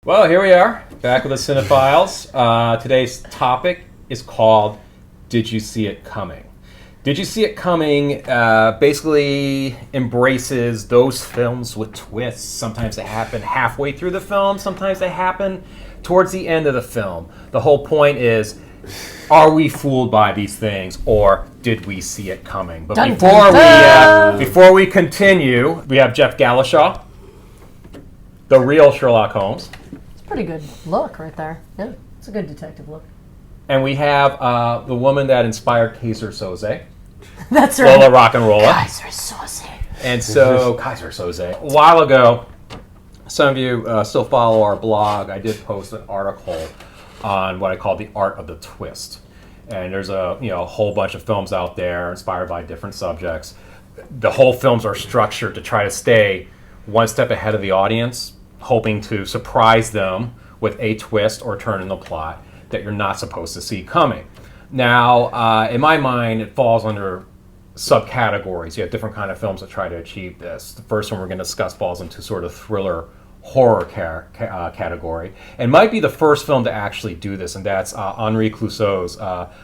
Well, here we are, back with the CineFiles. Today's topic is called Did You See It Coming? Did You See It Coming basically embraces those films with twists. Sometimes they happen halfway through the film, sometimes they happen towards the end of the film. The whole point is, are we fooled by these things, or did we see it coming? But before we continue, we have Jeff Galashaw, the real Sherlock Holmes. Pretty good look right there. Yeah, it's a good detective look. And we have the woman that inspired Kaiser Soze. That's right. Lola Rock and Rolla. Kaiser Soze. And so, Kaiser Soze. A while ago, some of you still follow our blog. I did post an article on what I call the art of the twist. And there's a whole bunch of films out there inspired by different subjects. The whole films are structured to try to stay one step ahead of the audience, hoping to surprise them with a twist or turn in the plot that you're not supposed to see coming. Now, in my mind, it falls under subcategories. You have different kind of films that try to achieve this. The first one we're going to discuss falls into sort of thriller horror category, and might be the first film to actually do this, and that's Henri Clouzot's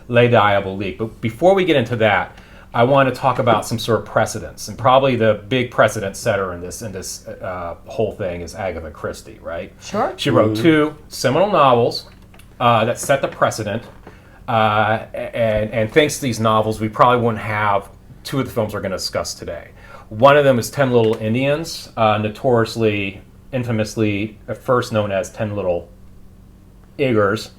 Les Diaboliques. But before we get into that, I want to talk about some sort of precedents, and probably the big precedent setter in this whole thing is Agatha Christie, right? Sure. She wrote two seminal novels that set the precedent, and thanks to these novels, we probably wouldn't have two of the films we're going to discuss today. One of them is 10 Little Indians, notoriously, infamously, at first known as 10 Little Iggers.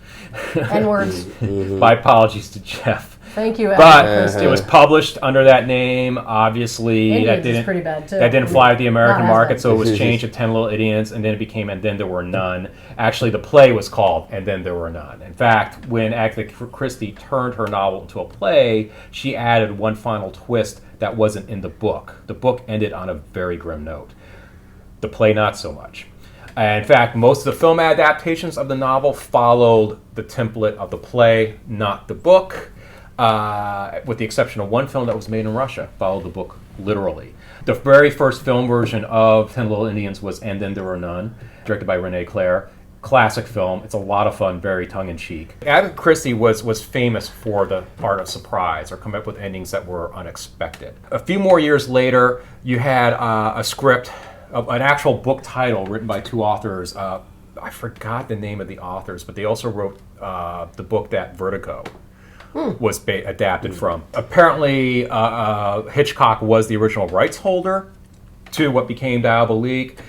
N-words. My apologies to Jeff. Thank you, But it was published under that name. Obviously, Indians is pretty bad too. That didn't fly with the American market, so it was changed to 10 Little Idiots, and then it became And Then There Were None. Actually, the play was called And Then There Were None. In fact, when Agatha Christie turned her novel into a play, she added one final twist that wasn't in the book. The book ended on a very grim note. The play, not so much. In fact, most of the film adaptations of the novel followed the template of the play, not the book. With the exception of one film that was made in Russia, followed the book literally. The very first film version of 10 Little Indians was And Then There Were None, directed by René Clair. Classic film. It's a lot of fun, very tongue-in-cheek. Agatha Christie was famous for the art of surprise, or come up with endings that were unexpected. A few more years later, you had a script, an actual book title written by two authors. I forgot the name of the authors, but they also wrote the book that Vertigo was adapted from. Apparently, Hitchcock was the original rights holder to what became Diabolique.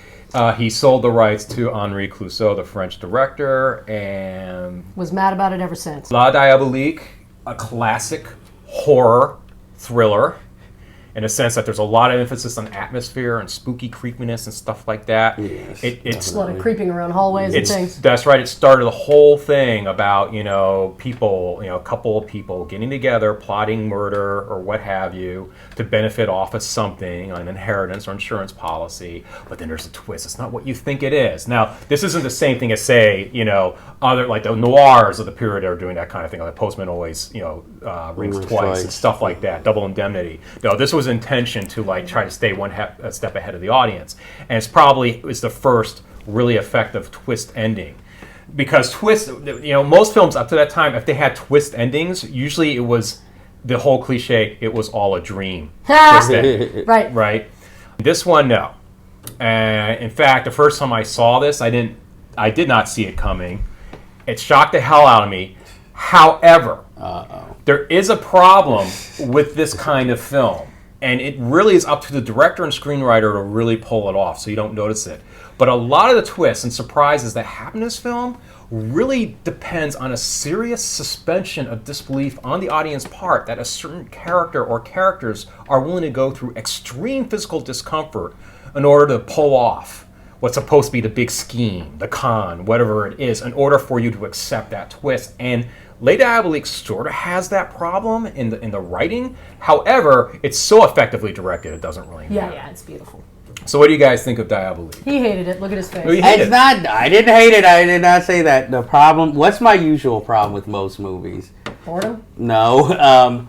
He sold the rights to Henri Clouzot, the French director, and was mad about it ever since. Les Diaboliques, a classic horror thriller, in a sense that there's a lot of emphasis on atmosphere and spooky creepiness and stuff like that. Yes, it's a lot of creeping around hallways and things. That's right. It started the whole thing about, people, a couple of people getting together, plotting murder or what have you, to benefit off of something, an inheritance or insurance policy. But then there's a twist. It's not what you think it is. Now, this isn't the same thing as, say, other, like the noirs of the period are doing that kind of thing. Like Postman Always, rings twice and stuff like that. Double Indemnity. No, this was intention to try to stay a step ahead of the audience, and it's the first really effective twist ending, because most films up to that time, if they had twist endings, usually it was the whole cliche, it was all a dream. right. This one, no. In fact, the first time I saw this, I did not see it coming. It shocked the hell out of me. However, there is a problem with this kind of film. And it really is up to the director and screenwriter to really pull it off so you don't notice it. But a lot of the twists and surprises that happen in this film really depends on a serious suspension of disbelief on the audience part that a certain character or characters are willing to go through extreme physical discomfort in order to pull off what's supposed to be the big scheme, the con, whatever it is, in order for you to accept that twist. And Les Diaboliques sort of has that problem in the writing. However, it's so effectively directed, it doesn't really matter. Yeah, it's beautiful. So what do you guys think of Diabolique? He hated it. Look at his face. I didn't hate it. I did not say that. The problem, what's my usual problem with most movies? Boredom? No.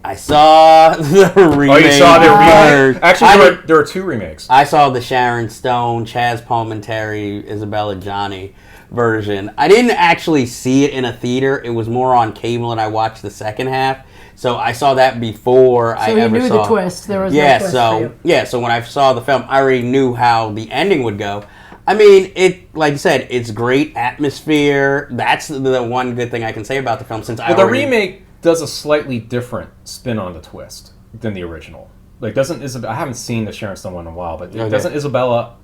I saw the remake. Oh, you saw the remake? first. Actually, there were two remakes. I saw the Sharon Stone, Chaz Palminteri, Isabella Gianni version. I didn't actually see it in a theater. It was more on cable, and I watched the second half. So I saw that before I ever saw. So you knew the twist. There was no twist for you. So when I saw the film, I already knew how the ending would go. I mean, like you said, it's great atmosphere. That's the one good thing I can say about the film. The remake does a slightly different spin on the twist than the original. Like, doesn't Isabella? I haven't seen the Sharon Stone one in a while, but doesn't Isabella?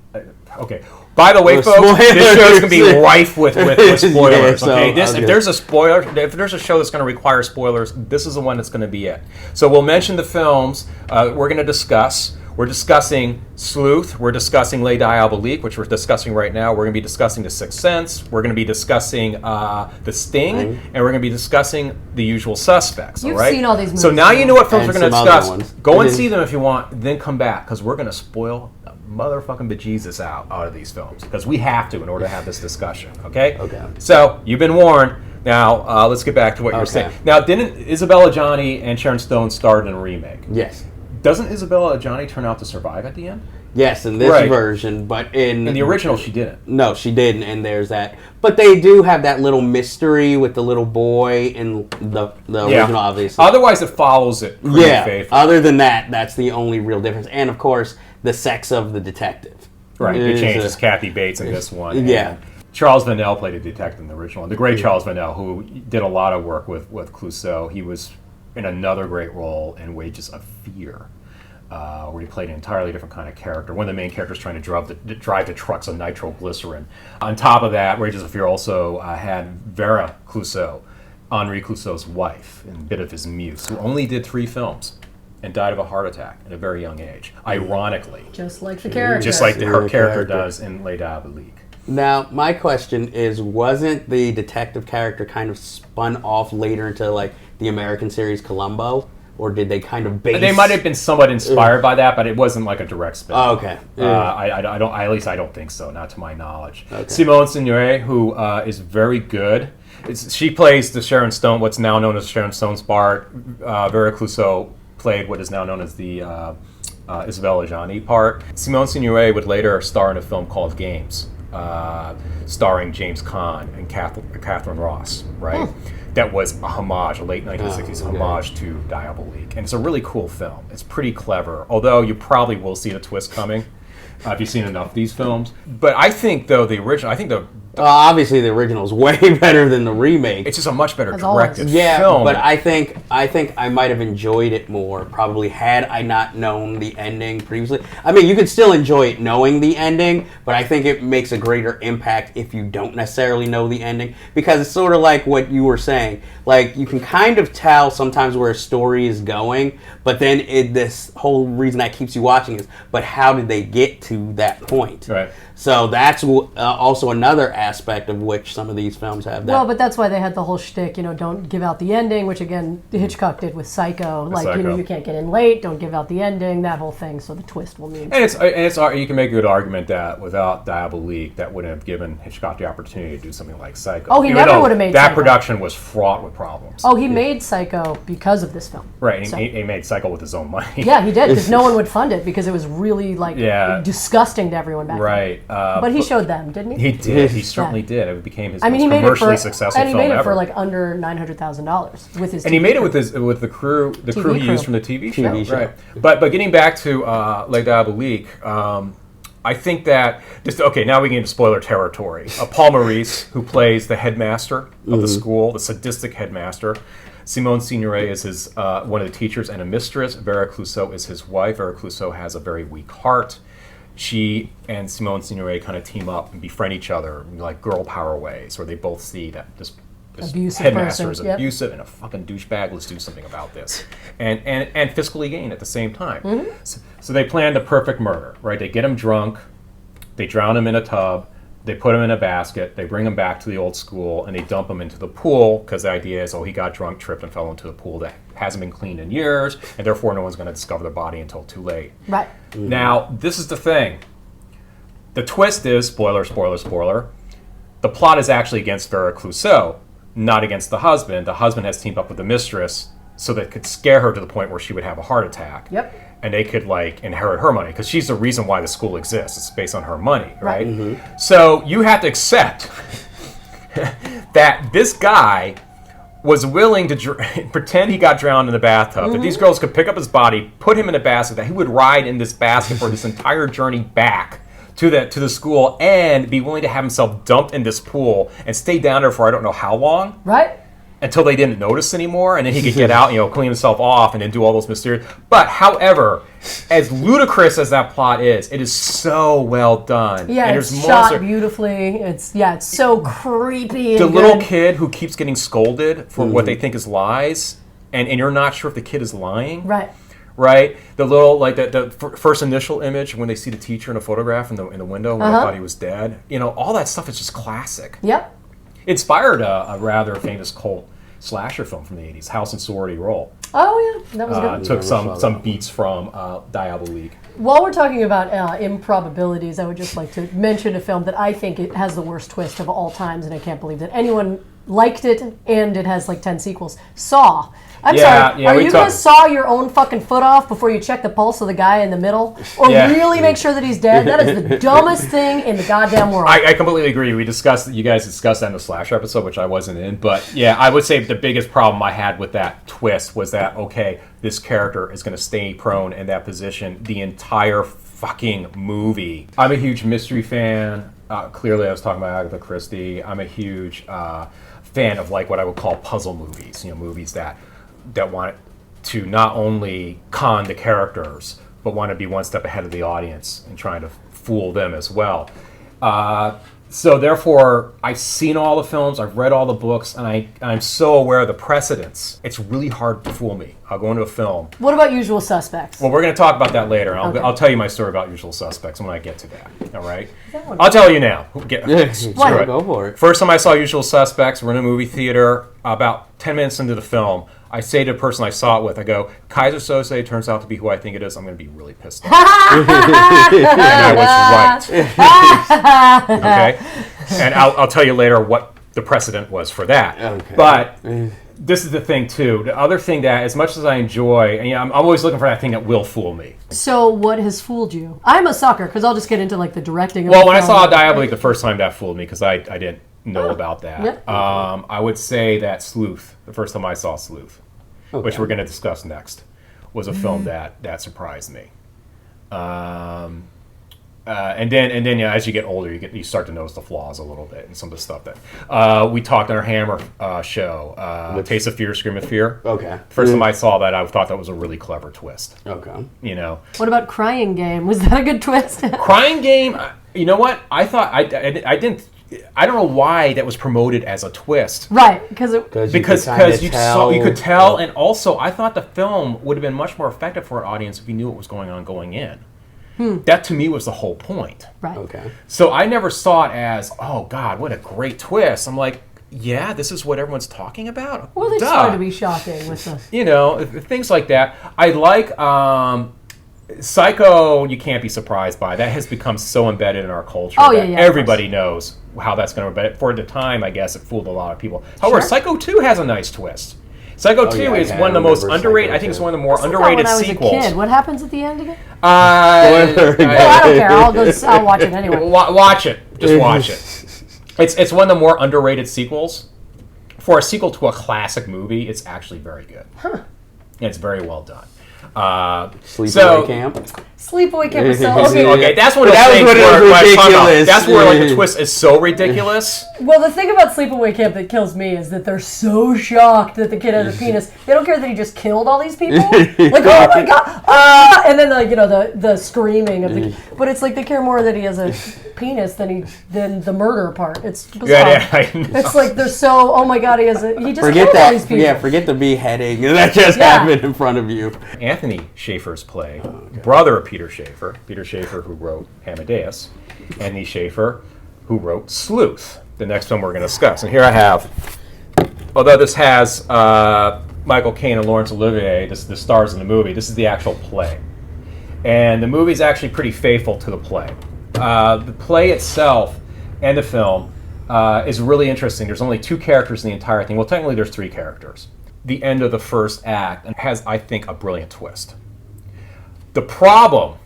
Okay. By the way, folks, this show's gonna be rife with spoilers. Okay. If there's a spoiler, if there's a show that's gonna require spoilers, this is the one that's gonna be it. So we'll mention the films we're gonna discuss. We're discussing Sleuth. We're discussing Les Diaboliques, which we're discussing right now. We're going to be discussing The Sixth Sense. We're going to be discussing The Sting. And we're going to be discussing The Usual Suspects. You've all right? seen all these movies. So now you know what films we're going to some discuss. Go and see them if you want, then come back, because we're going to spoil the motherfucking bejesus out of these films, because we have to in order to have this discussion. Okay? Okay. So you've been warned. Now, let's get back to what you were saying. Now, didn't Isabella Gianni and Sharon Stone star in a remake? Yes. Doesn't Isabella Gianni turn out to survive at the end? Yes, in this version, but in the original she didn't. No, she didn't, and there's that. But they do have that little mystery with the little boy in the original, obviously. Otherwise, it follows it pretty faithfully. Other than that, that's the only real difference. And, of course, the sex of the detective. Right, it changes Kathy Bates in this one. Yeah. Charles Vanel played a detective in the original one. The great Charles Vanel, who did a lot of work with Clouseau. He was in another great role in Wages of Fear, where he played an entirely different kind of character. One of the main characters trying to drive the trucks on nitroglycerin. On top of that, Wages of Fear also had Vera Clouseau, Henri Clouseau's wife, and a bit of his muse, who only did 3 films and died of a heart attack at a very young age, ironically. Just like the character. Just like her character does in Les Diaboliques. Now, my question is, wasn't the detective character kind of spun off later into, like, the American series Columbo? Or did they kind of base? They might have been somewhat inspired by that, but it wasn't like a direct spin. Oh, okay. I don't. At least I don't think so. Not to my knowledge. Okay. Simone Signoret, who is very good. She plays the Sharon Stone, what's now known as Sharon Stone's part. Vera Clouseau played what is now known as the Isabella Gianni part. Simone Signoret would later star in a film called Games, starring James Caan and Catherine Ross. Right. That was a homage, a late 1960s homage to Diabolique. And it's a really cool film. It's pretty clever, although you probably will see the twist coming if you've seen enough of these films. But I think, though, obviously the original is way better than the remake. It's just a much better directed film. Yeah, but I think I might have enjoyed it more, probably, had I not known the ending previously. I mean, you could still enjoy it knowing the ending, but I think it makes a greater impact if you don't necessarily know the ending, because it's sort of like what you were saying. Like, you can kind of tell sometimes where a story is going, but then this whole reason that keeps you watching is, but how did they get to that point? Right. So that's also another aspect of which some of these films have that. Well, but that's why they had the whole shtick, don't give out the ending, which again, Hitchcock did with Psycho. Like, you can't get in late, don't give out the ending, that whole thing, so the twist will mean. And it's you can make a good argument that without Diabolique, that wouldn't have given Hitchcock the opportunity to do something like Psycho. Oh, he never would have made that Psycho. Production was fraught with problems. Oh, he made Psycho because of this film. Right, he made Psycho with his own money. Yeah, he did, because no one would fund it, because it was really, disgusting to everyone back then. Right. But he showed them, didn't he? He did. He certainly did. It became his most he made commercially it for, successful and he film made it ever. for like under $900,000 with his. And he made it with the crew he used from the TV show. Right. But getting back to Les Diaboliques, I think that now we get into spoiler territory. Paul Maurice, who plays the headmaster of the school, the sadistic headmaster. Simone Signoret is his one of the teachers and a mistress. Vera Clouseau is his wife. Vera Clouseau has a very weak heart. She and Simone Signoret kind of team up and befriend each other in like girl power ways, where they both see that this abusive headmaster person. is abusive and a fucking douchebag. Let's do something about this, and fiscally gain at the same time. Mm-hmm. So they plan the perfect murder, right? They get him drunk, they drown him in a tub, they put him in a basket, they bring him back to the old school, and they dump him into the pool, because the idea is, he got drunk, tripped, and fell into the pool that hasn't been cleaned in years, and therefore no one's going to discover the body until too late. Right. Mm-hmm. Now, this is the thing. The twist is, spoiler, the plot is actually against Vera Clouseau, not against the husband. The husband has teamed up with the mistress, so that could scare her to the point where she would have a heart attack. Yep. And they could like inherit her money because she's the reason why the school exists. It's based on her money, right? Mm-hmm. So you have to accept that this guy was willing to pretend he got drowned in the bathtub, that these girls could pick up his body, put him in a basket, that he would ride in this basket for this entire journey back to the school, and be willing to have himself dumped in this pool and stay down there for I don't know how long. Right. Until they didn't notice anymore, and then he could get out, clean himself off, and then do all those mysterious. But, however, as ludicrous as that plot is, it is so well done. Yeah, and it's shot beautifully. It's so creepy. The and little good. kid who keeps getting scolded for what they think is lies, and you're not sure if the kid is lying. Right. Right, the little the first initial image when they see the teacher in a photograph in the window when they thought he was dead. All that stuff is just classic. Yep. Inspired a rather famous cult slasher film from the 80s, House and Sorority Roll. Oh yeah, that was good. Took some beats from Diabolique. While we're talking about improbabilities, I would just like to mention a film that I think it has the worst twist of all times, and I can't believe that anyone liked it, and it has like 10 sequels. Saw. I'm sorry. Are you gonna saw your own fucking foot off before you check the pulse of the guy in the middle, or really make sure that he's dead? That is the dumbest thing in the goddamn world. I completely agree. You guys discussed that in the slasher episode, which I wasn't in. But yeah, I would say the biggest problem I had with that twist was that this character is going to stay prone in that position the entire fucking movie. I'm a huge mystery fan. Clearly, I was talking about Agatha Christie. I'm a huge fan of what I would call puzzle movies. Movies that want to not only con the characters, but want to be one step ahead of the audience and trying to fool them as well. So therefore, I've seen all the films, I've read all the books, and I'm so aware of the precedents. It's really hard to fool me. I'll go into a film. What about Usual Suspects? Well, we're going to talk about that later. I'll tell you my story about Usual Suspects when I get to that. All right? I'll tell you now. Go for it. First time I saw Usual Suspects, we're in a movie theater. About 10 minutes into the film, I say to the person I saw it with, I go, Kaiser Sose turns out to be who I think it is. I'm going to be really pissed off. And I was right. Okay? And I'll tell you later what the precedent was for that. Okay. But this is the thing, too. The other thing that, as much as I enjoy, and I'm always looking for that thing that will fool me. So what has fooled you? I'm a sucker, because I'll just get into the directing of Well, the when I film. saw Diabolique the first time, that fooled me, because I didn't know about that. Yep. I would say that Sleuth, the first time I saw Sleuth, which we're going to discuss next, was a film that surprised me. And then as you get older, you start to notice the flaws a little bit and some of the stuff that we talked on our Hammer show, Taste of Fear, Scream of Fear. Okay. First time I saw that, I thought that was a really clever twist. Okay. What about Crying Game? Was that a good twist? Crying Game. You know what? I thought I didn't. I don't know why that was promoted as a twist. Right, because you could tell, and also I thought the film would have been much more effective for an audience if you knew what was going on going in. That to me was the whole point. Right. Okay. So I never saw it as, oh God, what a great twist. I'm like, yeah, this is what everyone's talking about. Well, they started to be shocking with the things like that. I like Psycho. You can't be surprised by that. Has become so embedded in our culture. Oh, that yeah, everybody knows how that's going to. But for the time, I guess it fooled a lot of people. However, Psycho 2 has a nice twist. Psycho 2 is one of the most underrated. I think it's one of the more underrated sequels. When I was a kid. What happens at the end again? I don't care. I'll watch it anyway. Watch it. Just watch it. It's one of the more underrated sequels. For a sequel to a classic movie, it's actually very good. And it's very well done. Sleepaway Camp. Sleepaway Camp is so okay. That's one of the things where ridiculous. That's where the twist is so ridiculous. Well, the thing about Sleepaway Camp that kills me is that they're so shocked that the kid has a penis. They don't care that he just killed all these people. Like, oh my god, and then the screaming of the. But it's like they care more that he has a penis than the murder part. It's bizarre. Yeah, I know. It's like they're so. Oh my god, he just forget killed that. all these people. Yeah, forget the beheading that just happened in front of you. Anthony Schaefer's play, brother of Peter Schaefer who wrote Amadeus, and Anthony Schaefer who wrote Sleuth, the next film we're going to discuss. And here I have, although this has Michael Caine and Laurence Olivier, the stars in the movie, this is the actual play. And the movie is actually pretty faithful to the play. The play itself and the film is really interesting. There's only two characters in the entire thing. Well, technically there's three characters. the end of the first act and has, I think, a brilliant twist. The problem,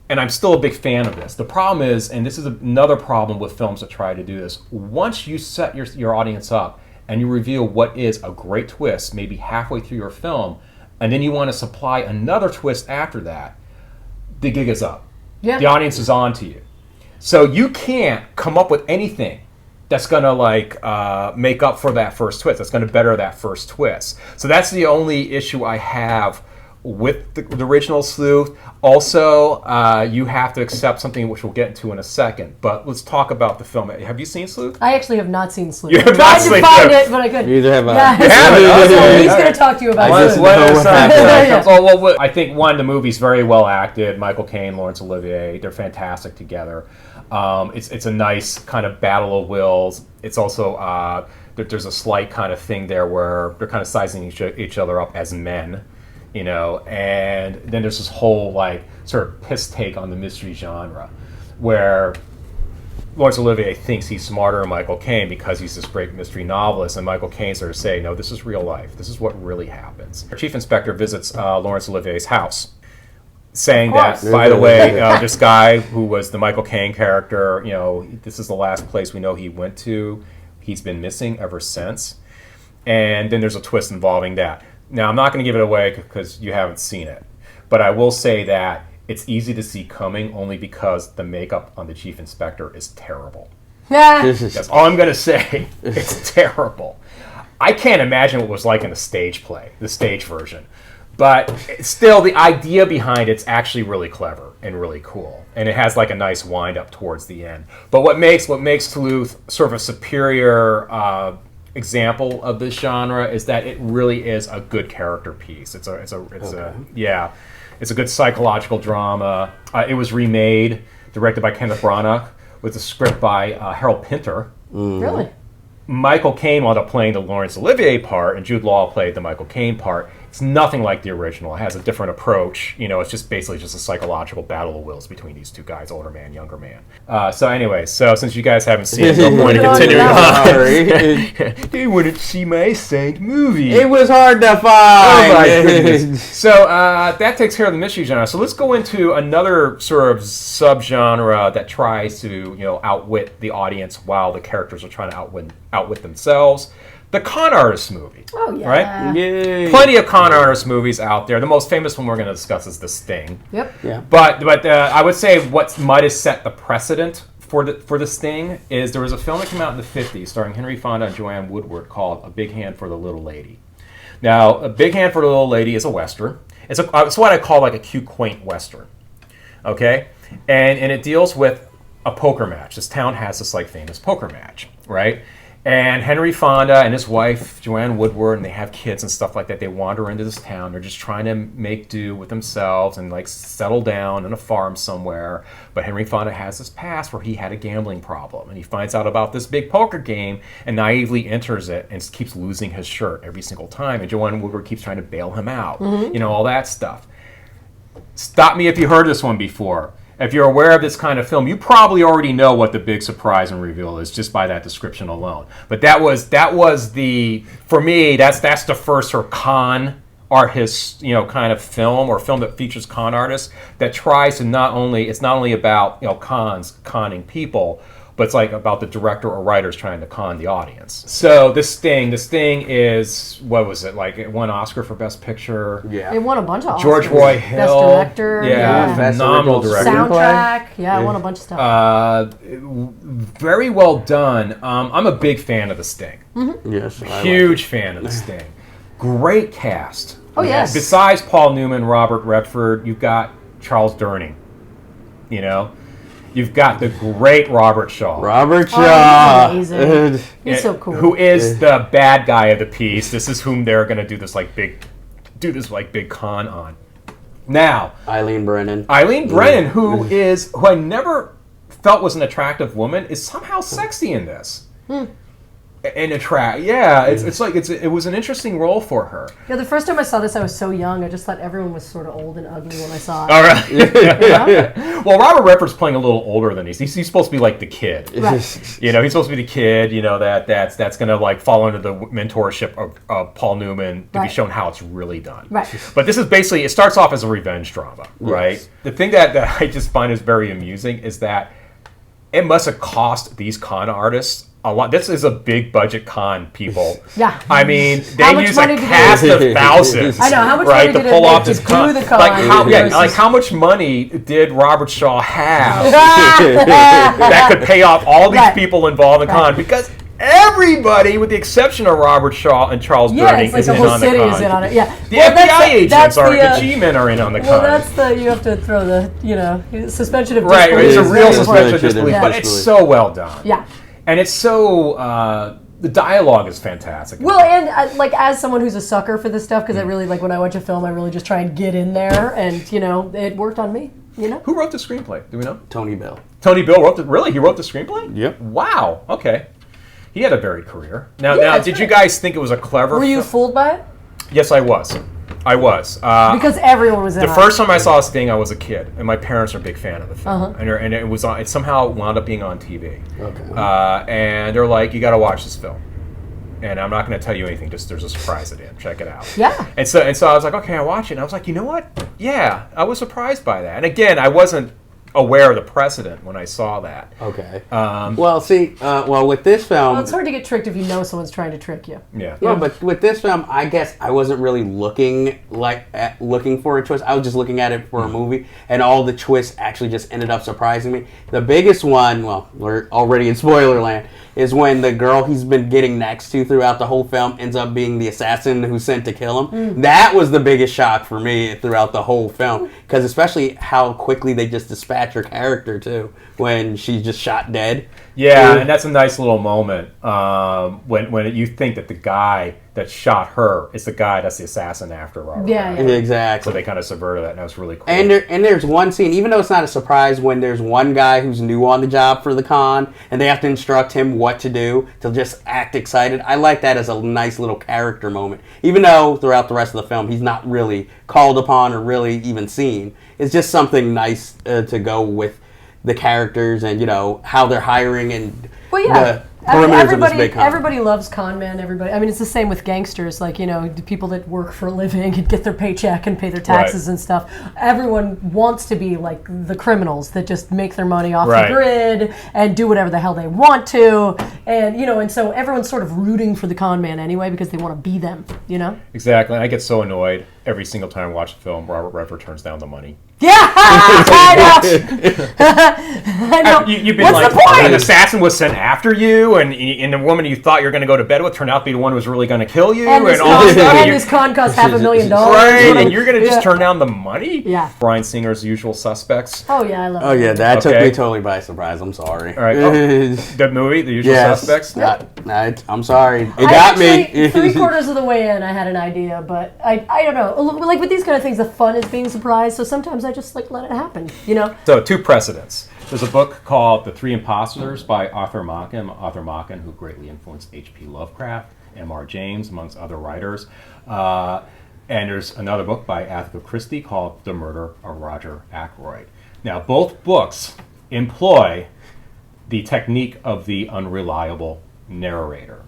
and I'm still a big fan of this, the problem is, and this is another problem with films that try to do this, once you set your audience up and you reveal what is a great twist, maybe halfway through your film, and then you want to supply another twist after that, the gig is up. Yeah. The audience is on to you. So you can't come up with anything that's going to make up for that first twist. That's going to better that first twist. So that's the only issue I have with the original Sleuth. Also, you have to accept something which we'll get into in a second. But let's talk about the film. Have you seen Sleuth? I actually have not seen Sleuth. You have I not tried to seen find Sleuth. it, but I couldn't. Neither have I. Yeah. You haven't? So Okay. he's All going right. to talk to you about Let Sleuth. us well, I think one, the movie's very well acted. Michael Caine, Laurence Olivier, they're fantastic together. It's a nice kind of battle of wills. It's also there's a slight kind of thing there where they're kind of sizing each other up as men, you know. And then there's this whole like sort of piss take on the mystery genre, where Laurence Olivier thinks he's smarter than Michael Caine because he's this great mystery novelist, and Michael Caine sort of say, no, this is real life. This is what really happens. Our chief inspector visits Laurence Olivier's house, saying that, by the way, this guy who was the Michael Caine character, you know, this is the last place we know he went to. He's been missing ever since. And then there's a twist involving that. Now, I'm not going to give it away because you haven't seen it, but I will say that it's easy to see coming only because the makeup on the chief inspector is terrible. Yeah. That's all I'm going to say. It's terrible. I can't imagine what it was like in the stage play, the stage version. But still, the idea behind it's actually really clever and really cool. And it has like a nice wind up towards the end. But what makes Sleuth sort of a superior example of this genre is that it really is a good character piece. It's a good psychological drama. It was remade, directed by Kenneth Branagh, with a script by Harold Pinter. Really? Michael Caine wound up playing the Laurence Olivier part, and Jude Law played the Michael Caine part. It's nothing like the original. It has a different approach. You know, it's just basically just a psychological battle of wills between these two guys, older man, younger man. So since you guys haven't seen it, I'm going to continue on. They wouldn't see my saint movie. It was hard to find. Oh my goodness. So that takes care of the mystery genre. So let's go into another sort of subgenre that tries to, you know, outwit the audience while the characters are trying to outwit themselves. The con artist movie. Oh, yeah. Right? Yay. Plenty of con artist movies out there. The most famous one we're going to discuss is The Sting. Yep. Yeah. But I would say what might have set the precedent for the Sting is there was a film that came out in the 50s starring Henry Fonda and Joanne Woodward called A Big Hand for the Little Lady. Now, A Big Hand for the Little Lady is a Western. It's what I call like a cute, quaint Western. Okay? And it deals with a poker match. This town has this like famous poker match, right? And Henry Fonda and his wife, Joanne Woodward, and they have kids and stuff like that. They wander into this town. They're just trying to make do with themselves and like settle down on a farm somewhere. But Henry Fonda has this past where he had a gambling problem. And he finds out about this big poker game and naively enters it and keeps losing his shirt every single time. And Joanne Woodward keeps trying to bail him out. Mm-hmm. You know, all that stuff. Stop me if you heard this one before. If you're aware of this kind of film, you probably already know what the big surprise and reveal is just by that description alone. But that was the, for me, that's the first sort of con artist, you know, kind of film or film that features con artists that tries to it's not only about, you know, conning people, but it's like about the director or writers trying to con the audience. So the Sting is, what was it, like it won Oscar for Best Picture. Yeah. It won a bunch of Oscars. George Roy Hill. Best director. Yeah, Best phenomenal original director. Soundtrack. Yeah, it won a bunch of stuff. Very well done. I'm a big fan of the Sting. Mm-hmm. Yes. I Huge fan of the Sting. Great cast. Oh, yes. Besides Paul Newman, Robert Redford, you've got Charles Durning. You know? You've got the great Robert Shaw. Robert Oh, Shaw. he's amazing. He's so cool. Who is the bad guy of the piece. This is whom they're going to do this big con on. Now, Eileen Brennan, who I never felt was an attractive woman, is somehow sexy in this. And attract, yeah. It's like it was an interesting role for her. Yeah, the first time I saw this, I was so young. I just thought everyone was sort of old and ugly when I saw it. All right. Yeah. Well, Robert Redford's playing a little older than he's supposed to be like the kid. Right. You know, he's supposed to be the kid. You know that's going to like fall under the mentorship of Paul Newman to be shown how it's really done. Right. But this is basically it starts off as a revenge drama, right? Yes. The thing that I just find is very amusing is that it must have cost these con artists a lot. This is a big budget con, people. Yeah. I mean, How they much use money a did cast they- of thousands. I know, how much right, money to did it pull make off to this do con? the con Like how much money did Robert Shaw have that could pay off all these Right. people involved in the con? Because everybody, with the exception of Robert Shaw and Charles Yeah, Durning, it's like is the in whole on the city con. is in on it. Yeah. The Well, FBI that's agents the, the G-men are in on the con. Well, that's you have to throw the, suspension of Right, disbelief. it's a is real very suspension of important. disbelief, Yeah. but it's so well done. Yeah. And it's so, the dialogue is fantastic. Well, and like as someone who's a sucker for this stuff, because I really like when I watch a film, I really just try and get in there, and it worked on me. Who wrote the screenplay? Do we know? Tony Bill. Tony Bill wrote Really? He wrote the screenplay? Yep. Wow. Okay. He had a varied career. Now, that's did you right. guys think it was a clever? Were you fooled by it? Yes, I was. Because everyone was in The on first time I saw this thing, I was a kid, and my parents are a big fan of the film, and it was on. It somehow wound up being on TV. Okay. And they're like, "You got to watch this film." And I'm not going to tell you anything. Just there's a surprise at the end. Check it out. Yeah. And so I was like, okay, I watch it. And I was like, you know what? Yeah, I was surprised by that. And again, I wasn't aware of the precedent when I saw that. Okay. Well, see, with this film, Well, it's hard to get tricked if you know someone's trying to trick you. Yeah. no, but with this film, I guess I wasn't really looking for a twist. I was just looking at it for a movie, and all the twists actually just ended up surprising me. The biggest one, well, we're already in spoiler land, is when the girl he's been getting next to throughout the whole film ends up being the assassin who's sent to kill him. That was the biggest shock for me throughout the whole film, because especially how quickly they just dispatch her character too when she's just shot dead. Yeah, and that's a nice little moment when you think that the guy that shot her is the guy that's the assassin after Robert. Yeah, Redford. yeah. Exactly. So they kind of subverted that, and that was really cool. And there's one scene, even though it's not a surprise, when there's one guy who's new on the job for the con, and they have to instruct him what to do to just act excited. I like that as a nice little character moment. Even though throughout the rest of the film, he's not really called upon or really even seen. It's just something nice to go with the characters and, how they're hiring and Well, yeah. the perimeters of this big con. Everybody loves con men. Everybody. I mean, it's the same with gangsters. Like the people that work for a living and get their paycheck and pay their taxes and stuff. Everyone wants to be like the criminals that just make their money off the grid and do whatever the hell they want to. And and so everyone's sort of rooting for the con man anyway because they want to be them. Exactly. And I get so annoyed every single time I watch a film. Robert Redford turns down the money. Yeah, I know. You've been What's like, the point? an assassin was sent after you, and the woman you thought you were going to go to bed with turned out to be the one who was really going to kill you, And this, all this stuff. and this con cost $500,000. Right, and you're going to just turn down the money? Yeah. Bryan Singer's Usual Suspects. Oh yeah, I love. Oh yeah, it. that took Okay. me totally by surprise. I'm sorry. All right. The movie, The Usual Suspects? I'm sorry. It got me. Three-quarters of the way in, I had an idea, but I don't know. Like with these kind of things, the fun is being surprised. So sometimes I just let it happen. So, two precedents. There's a book called The Three Imposters by Arthur Machen, who greatly influenced H.P. Lovecraft, M.R. James, amongst other writers. And there's another book by Agatha Christie called The Murder of Roger Ackroyd. Now, both books employ the technique of the unreliable narrator.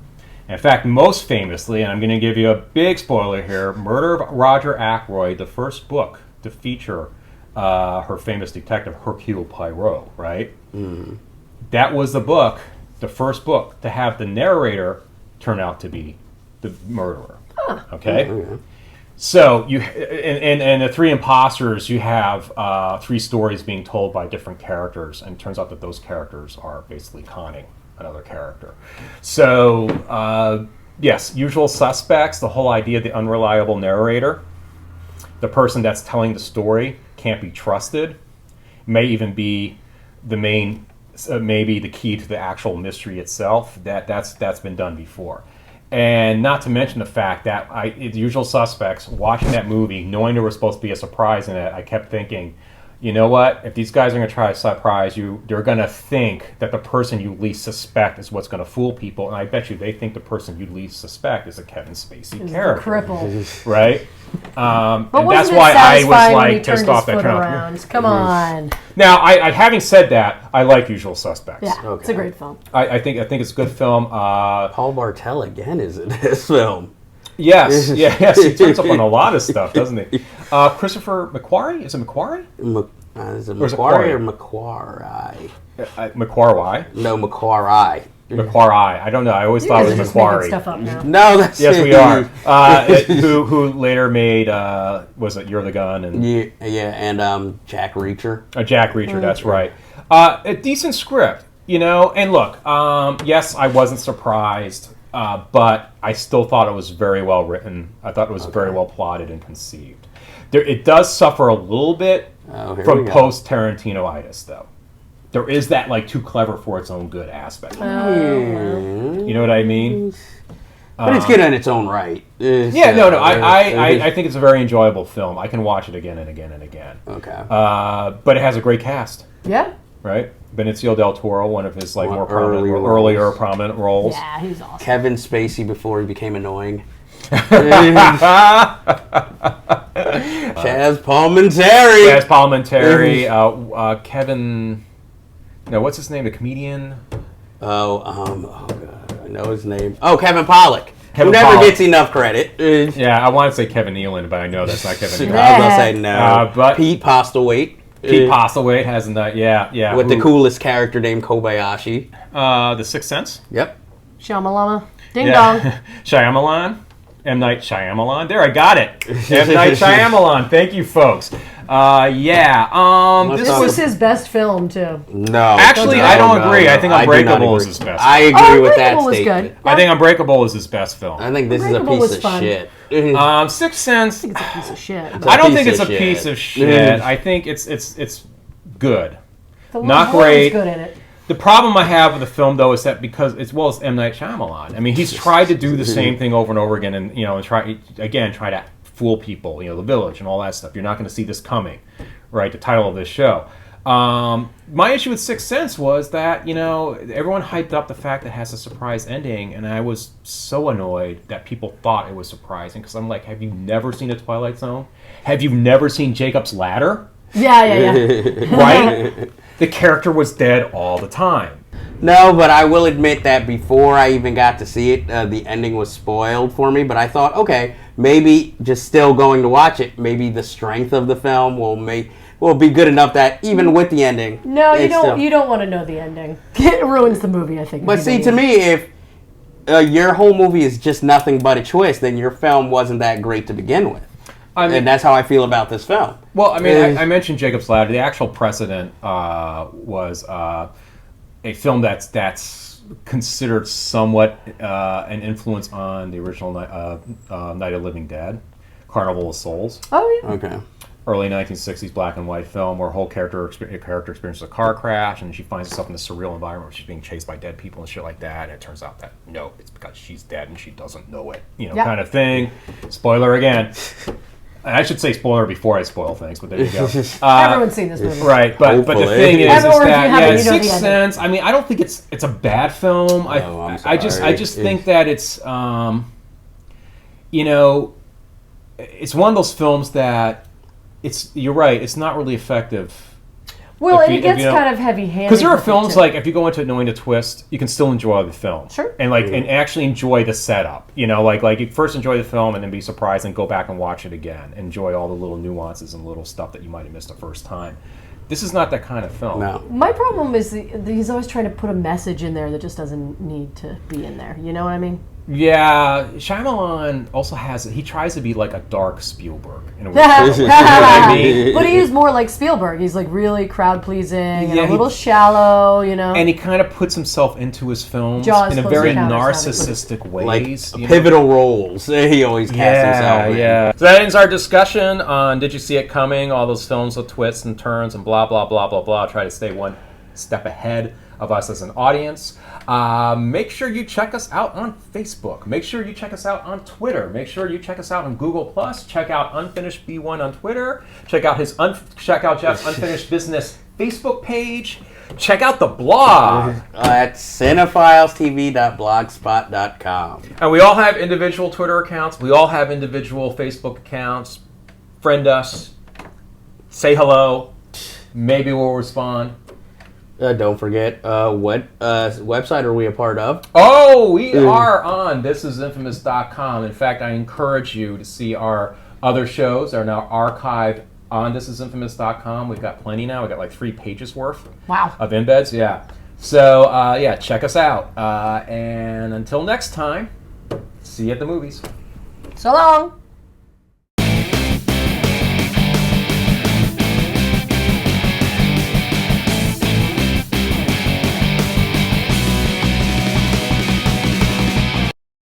In fact, most famously, and I'm going to give you a big spoiler here, Murder of Roger Ackroyd, the first book to feature her famous detective Hercule Poirot, right? That was the first book to have the narrator turn out to be the murderer. Okay? So you in the Three Imposters, you have three stories being told by different characters, and it turns out that those characters are basically conning another character. So yes, Usual Suspects, the whole idea of the unreliable narrator, the person that's telling the story can't be trusted, may even be the main, maybe the key to the actual mystery itself. That's been done before. And not to mention the fact that The Usual Suspects, watching that movie, knowing there was supposed to be a surprise in it, I kept thinking, you know what? If these guys are going to try to surprise you, they're going to think that the person you least suspect is what's going to fool people. And I bet you they think the person you least suspect is a Kevin Spacey character. Cripple. Right? But and that's wasn't why it I satisfying was when he like turned pissed off his that foot turn around? Come on. Now, I having said that, I like Usual Suspects. Yeah, Okay. it's a great film. I think it's a good film. Paul Bartel again is in this film. Yes, he turns up on a lot of stuff, doesn't he? Christopher McQuarrie? Is it McQuarrie? Is it Or is it Macquarie or Macquarie? Macquarie? McQuarrie? No, Macquarie. McQuarrie. I don't know. I always thought it was Just making McQuarrie. stuff up now. No, that's Yes, we are. Who later made was it You're the Gun and and Jack Reacher. Jack Reacher? That's right. A decent script, And look, yes, I wasn't surprised, but I still thought it was very well written. I thought it was very well plotted and conceived. It does suffer a little bit from post Tarantino-itis, though. There is that too clever for its own good aspect. You know what I mean? But it's good in its own right. I think it's a very enjoyable film. I can watch it again and again and again. Okay. But it has a great cast, Yeah. right? Benicio del Toro, one of his more prominent, earlier earlier prominent roles. Yeah, he's awesome. Kevin Spacey before he became annoying. Chaz Palminteri. Yes, Palminteri. Kevin. No, what's his name? The comedian. Oh God, I know his name. Oh, Kevin Pollak. Kevin Who never Pollak. gets enough credit. Yeah, I want to say Kevin Nealon, but I know that's not Kevin I Nealon. was gonna say no. But Pete Postlewaite. Pete Postlewaite has that. Yeah. With the coolest character named Kobayashi. The Sixth Sense. Yep. Shamalama. Ding dong. Shyamalan. M. Night Shyamalan. There, I got it. M. Night Shyamalan. Thank you, folks. This This was his best film, too. No. Actually, I don't agree. no. I think do not Unbreakable is agree. his best. I agree with that Unbreakable was statement. good. I think Unbreakable is his best film. I think this is a Unbreakable piece was of fun. shit. Sixth Sense. It's a piece of shit. I don't piece think it's a of shit. piece of shit. I think it's good. The Not Lord great. is good in it. The problem I have with the film, though, is that because as well as M. Night Shyamalan, I mean, he's tried to do the same thing over and over again, and try to fool people, The Village and all that stuff. You're not going to see this coming, right? The title of this show. My issue with Sixth Sense was that everyone hyped up the fact that it has a surprise ending, and I was so annoyed that people thought it was surprising because I'm like, have you never seen The Twilight Zone? Have you never seen Jacob's Ladder? Yeah. Right? The character was dead all the time. No, but I will admit that before I even got to see it, the ending was spoiled for me. But I thought, okay, maybe just still going to watch it, maybe the strength of the film will be good enough that even with the ending, No, you it's don't. still- You don't want to know the ending. It ruins the movie, I think. But see, to me, if your whole movie is just nothing but a twist, then your film wasn't that great to begin with. And that's how I feel about this film. Well, I mean, I mentioned Jacob's Ladder. The actual precedent was a film that's considered somewhat an influence on the original Night of the Living Dead, Carnival of Souls. Oh yeah. Okay. Early 1960s black and white film where a whole character experiences a car crash and she finds herself in a surreal environment where she's being chased by dead people and shit like that. And it turns out that no, it's because she's dead and she doesn't know it, kind of thing. Spoiler again. I should say spoiler before I spoil things, but there you go. Everyone's seen this movie. Right, but the Hopefully. thing is Everyone, if you that haven't, you know the Sixth ending. Sense. I mean, I don't think it's a bad film. No, I'm I just sorry. think that it's it's one of those films that you're right. It's not really effective. Well, If and you- it gets if you don't- kind of heavy-handed. Because there are with it, films too. like if you go into it knowing the twist, you can still enjoy the film. Sure. And and actually enjoy the setup. Like you first enjoy the film and then be surprised and go back and watch it again. Enjoy all the little nuances and little stuff that you might have missed the first time. This is not that kind of film. No. My problem is he's always trying to put a message in there that just doesn't need to be in there. You know what I mean? Yeah, Shyamalan also he tries to be like a dark Spielberg in a way. I mean? But he is more like Spielberg. He's like really crowd pleasing and Yeah, a little shallow, And he kind of puts himself into his films Jaws, in a Close very Encounters, narcissistic Like ways. pivotal roles. He always casts himself in. Yeah. So that ends our discussion on Did You See It Coming? All those films with twists and turns and blah, blah, blah, blah, blah. Try to stay one step ahead of us as an audience. Make sure you check us out on Facebook. Make sure you check us out on Twitter. Make sure you check us out on Google+. Check out Unfinished B1 on Twitter. Check out Jeff's Unfinished Business Facebook page. Check out the blog at CineFilesTV.blogspot.com. And we all have individual Twitter accounts. We all have individual Facebook accounts. Friend us. Say hello. Maybe we'll respond. Don't forget, what website are we a part of? Oh, we are on thisisinfamous.com. In fact, I encourage you to see our other shows are now archived on thisisinfamous.com. We've got plenty now. We've got like 3 pages worth of embeds. Yeah. So, check us out. And until next time, see you at the movies. So long.